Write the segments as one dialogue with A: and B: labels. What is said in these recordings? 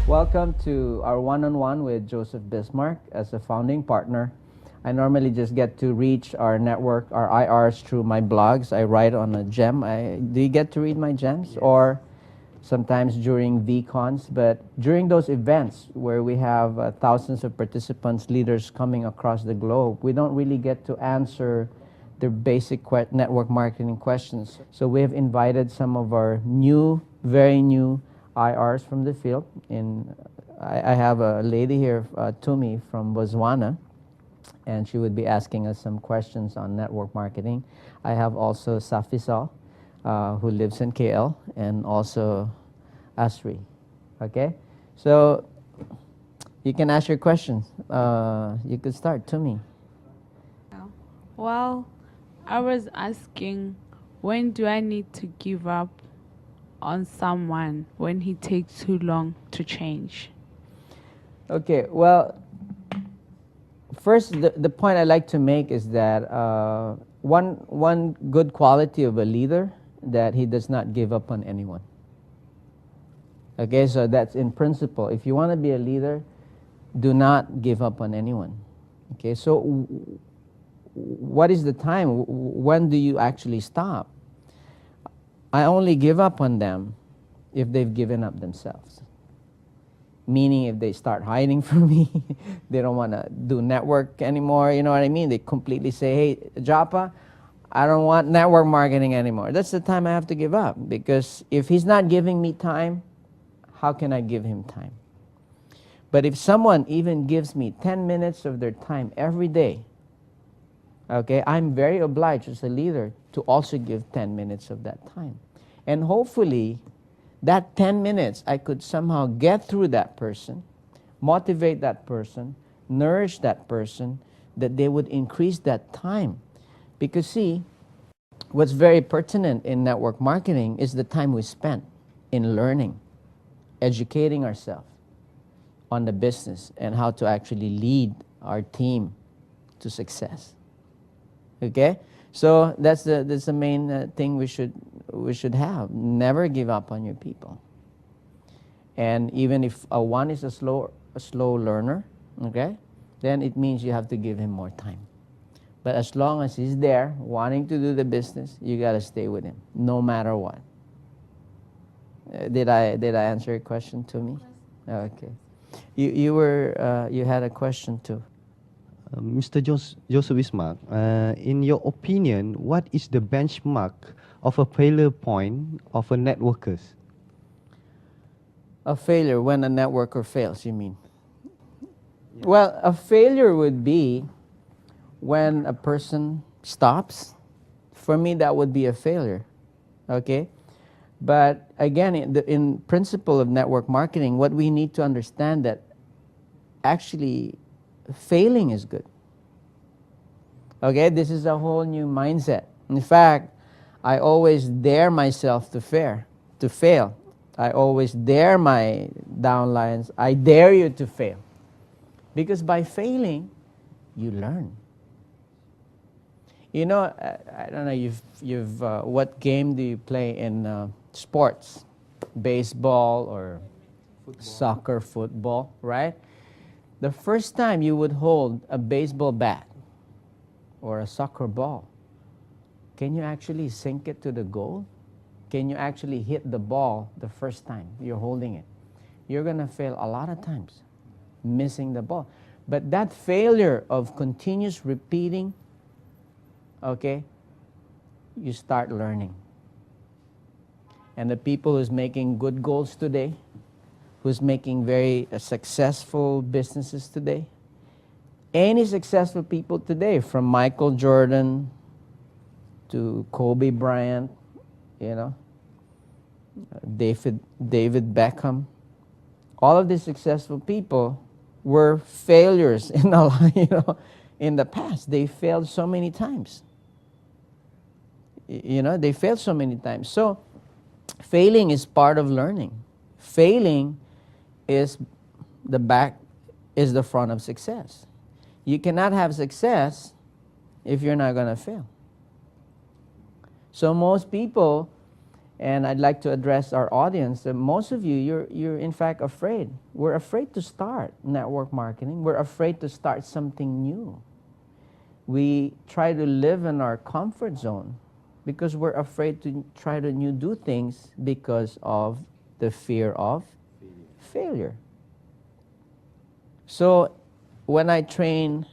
A: Welcome to our one-on-one with Joseph Bismark as a founding partner. I normally just get to reach our network, our IRs, through my blogs. I write on a gem. Do you get to read my gems? Yes. Or sometimes during VCons, but during those events where we have thousands of participants, leaders coming across the globe, we don't really get to answer the basic network marketing questions. So we have invited some of our very new IRs from the field. I have a lady here, Tumi from Botswana, and she would be asking us some questions on network marketing. I have also Safisal, who lives in KL, and also Asri. Okay, so you can ask your questions. You could start, Tumi.
B: Well, I was asking, when do I need to give up on someone when he takes too long to change?
A: Okay, well, first, the point I like to make is that one good quality of a leader, that he does not give up on anyone. Okay, so that's in principle. If you want to be a leader, do not give up on anyone. Okay, so what is the time? When do you actually stop? I only give up on them if they've given up themselves. Meaning if they start hiding from me, they don't want to do network anymore, you know what I mean? They completely say, hey, Japa, I don't want network marketing anymore. That's the time I have to give up, because if he's not giving me time, how can I give him time? But if someone even gives me 10 minutes of their time every day, okay, I'm very obliged as a leader to also give 10 minutes of that time. And hopefully, that 10 minutes, I could somehow get through that person, motivate that person, nourish that person, that they would increase that time. Because see, what's very pertinent in network marketing is the time we spent in learning, educating ourselves on the business and how to actually lead our team to success. Okay? So that's the main thing we should have. Never give up on your people. And even if one is a slow learner, okay, then it means you have to give him more time. But as long as he's there, wanting to do the business, you got to stay with him, no matter what. Did I answer your question to me? Okay. You had a question too.
C: Mr. Joseph Bismark, in your opinion, what is the benchmark of a failure point of a networker?
A: A failure, when a networker fails, you mean? Yeah. Well, a failure would be when a person stops. For me, that would be a failure, okay? But again, in principle of network marketing, what we need to understand that actually failing is good. Okay, this is a whole new mindset. In fact, I always dare myself to fail. I always dare my downlines. I dare you to fail. Because by failing, you learn. You know, I don't know, what game do you play in sports? Baseball or soccer, football, right? The first time you would hold a baseball bat or a soccer ball, can you actually sink it to the goal? Can you actually hit the ball the first time you're holding it? You're going to fail a lot of times, missing the ball. But that failure of continuous repeating, okay, you start learning. And the people who's making good goals today, who's making very successful businesses today, any successful people today, from Michael Jordan to Kobe Bryant, you know, David Beckham, all of these successful people, were failures in a lot, in the past. They failed so many times. They failed so many times. So failing is part of learning. Failing is the front of success. You cannot have success if you're not going to fail. So most people, and I'd like to address our audience, that most of you, you're in fact afraid. We're afraid to start network marketing. We're afraid to start something new. We try to live in our comfort zone because we're afraid to try to do things because of the fear of failure. So when I train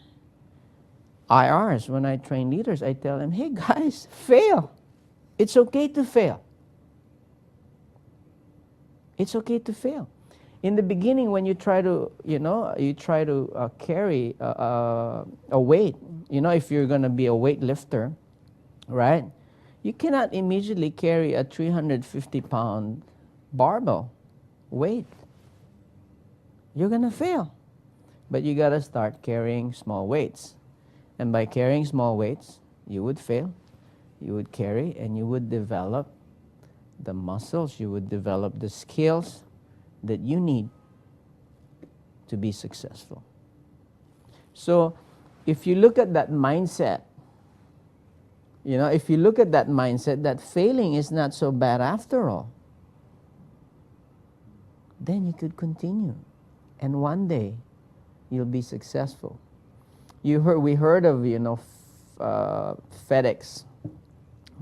A: IRs, when I train leaders, I tell them, hey guys, fail. It's okay to fail. It's okay to fail. In the beginning, when you try to, carry a weight, if you're going to be a weightlifter, right? You cannot immediately carry a 350-pound barbell weight. You're going to fail. But you got to start carrying small weights. And by carrying small weights, you would fail, you would carry, and you would develop the muscles, you would develop the skills that you need to be successful. So if you look at that mindset, that failing is not so bad after all, then you could continue. And one day, you'll be successful. We heard of, FedEx.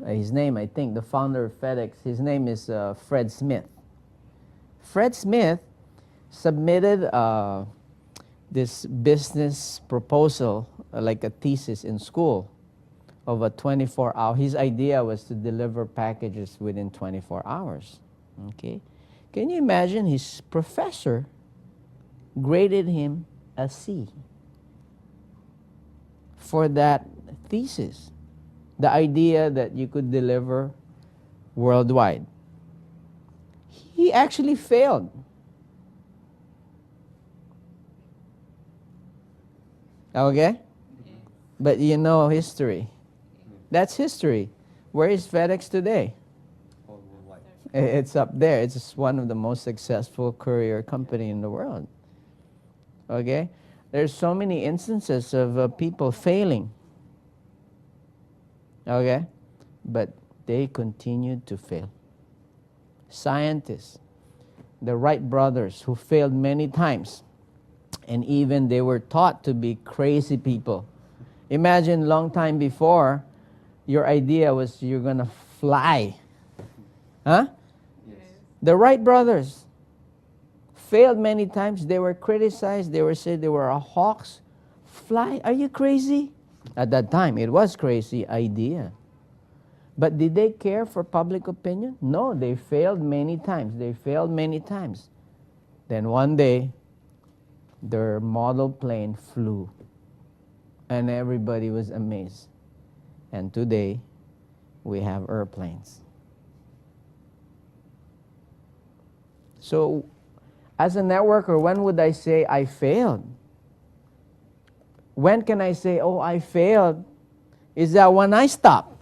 A: His name, I think, the founder of FedEx, his name is Fred Smith. Fred Smith submitted this business proposal, like a thesis in school, of a 24-hour. His idea was to deliver packages within 24 hours. Okay? Can you imagine his professor graded him a C for that thesis? The idea that you could deliver worldwide. He actually failed. Okay? But history. That's history. Where is FedEx today? It's up there. It's one of the most successful courier company in the world. Okay? There's so many instances of people failing. Okay? But they continued to fail. Scientists, the Wright brothers, who failed many times, and even they were taught to be crazy people. Imagine long time before, your idea was you're going to fly. Huh? Yes. The Wright brothers failed many times. They were criticized. They were said they were a hawks. Fly? Are you crazy? At that time, it was crazy idea. But did they care for public opinion? No, they failed many times. Then one day, their model plane flew. And everybody was amazed. And today, we have airplanes. So, as a networker, when would I say I failed? When can I say, oh, I failed? Is that when I stop.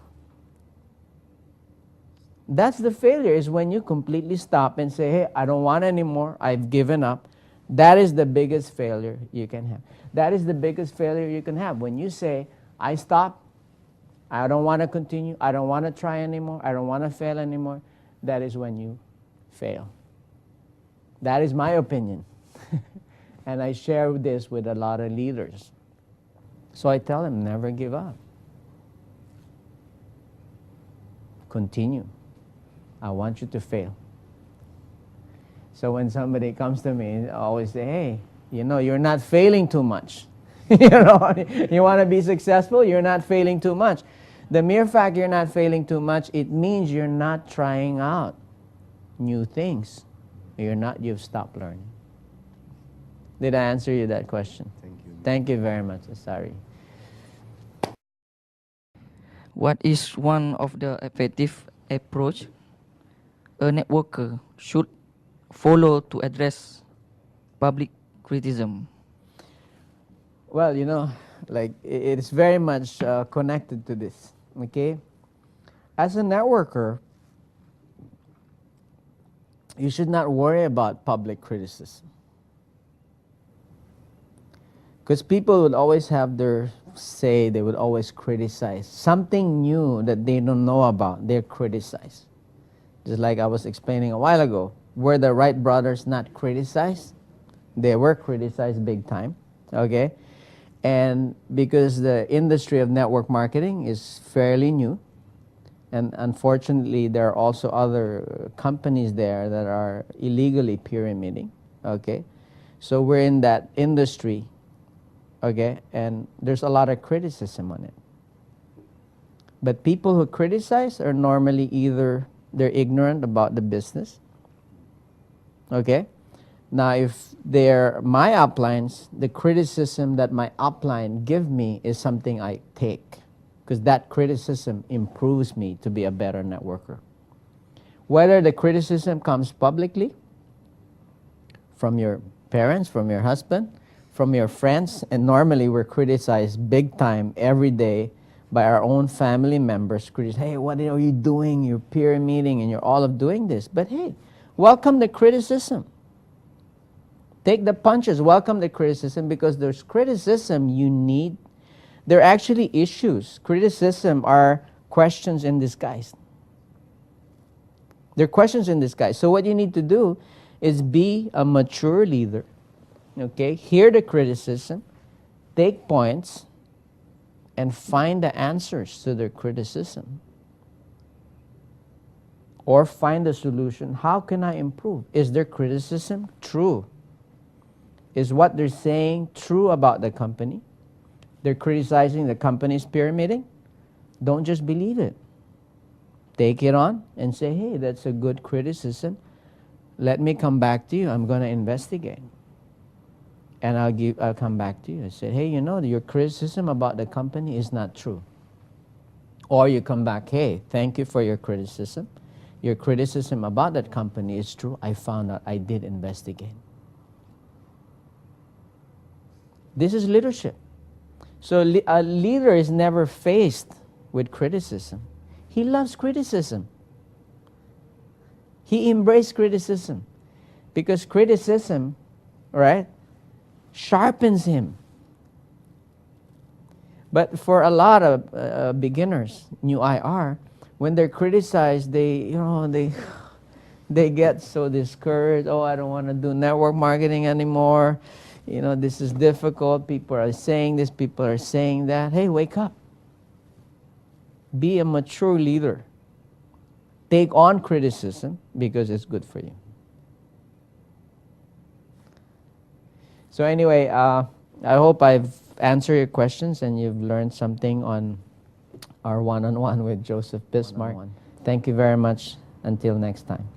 A: That's the failure, is when you completely stop and say, hey, I don't want anymore. I've given up. That is the biggest failure you can have. That is the biggest failure you can have. When you say, I stop, I don't want to continue, I don't want to try anymore, I don't want to fail anymore, that is when you fail. That is my opinion. And I share this with a lot of leaders. So I tell them, never give up. Continue. I want you to fail. So when somebody comes to me, I always say, hey, you're not failing too much. You want to be successful, you're not failing too much. The mere fact you're not failing too much, it means you're not trying out new things. You've stopped learning. Did I answer you that question?
C: Thank you.
A: Thank you very much, Asari.
D: What is one of the effective approach a networker should follow to address public criticism?
A: Well, like it's very much connected to this. Okay, as a networker, you should not worry about public criticism, because people would always have their say. They would always criticize something new that they don't know about. They're criticized. Just like I was explaining a while ago, were the Wright brothers not criticized? They were criticized big time, okay? And because the industry of network marketing is fairly new, and unfortunately there are also other companies there that are illegally pyramiding, okay? So we're in that industry, okay? And there's a lot of criticism on it. But people who criticize are normally either they're ignorant about the business, okay? Now, if they're my uplines, the criticism that my upline give me is something I take, because that criticism improves me to be a better networker. Whether the criticism comes publicly, from your parents, from your husband, from your friends, and normally we're criticized big time every day by our own family members. Hey, what are you doing? You're pyramiding and you're all of doing this. But hey, welcome the criticism. Take the punches, welcome the criticism, because there's criticism you need. They're actually issues. Criticism are questions in disguise. They're questions in disguise. So what you need to do is be a mature leader. Okay? Hear the criticism, take points, and find the answers to their criticism. Or find the solution. How can I improve? Is their criticism true? Is what they're saying true about the company? They're criticizing the company's pyramiding? Don't just believe it. Take it on and say, hey, that's a good criticism. Let me come back to you. I'm going to investigate. And I'll come back to you. I said, hey, your criticism about the company is not true. Or you come back, hey, thank you for your criticism. Your criticism about that company is true. I found out. I did investigate. This is leadership. So a leader is never faced with criticism. He loves criticism. He embraced criticism. Because criticism, right, sharpens him. But for a lot of beginners, new IR, when they're criticized, they get so discouraged. Oh, I don't want to do network marketing anymore. This is difficult. People are saying this, people are saying that. Hey, wake up. Be a mature leader. Take on criticism because it's good for you. So anyway, I hope I've answered your questions and you've learned something on our one-on-one with Joseph Bismark. Thank you very much. Until next time.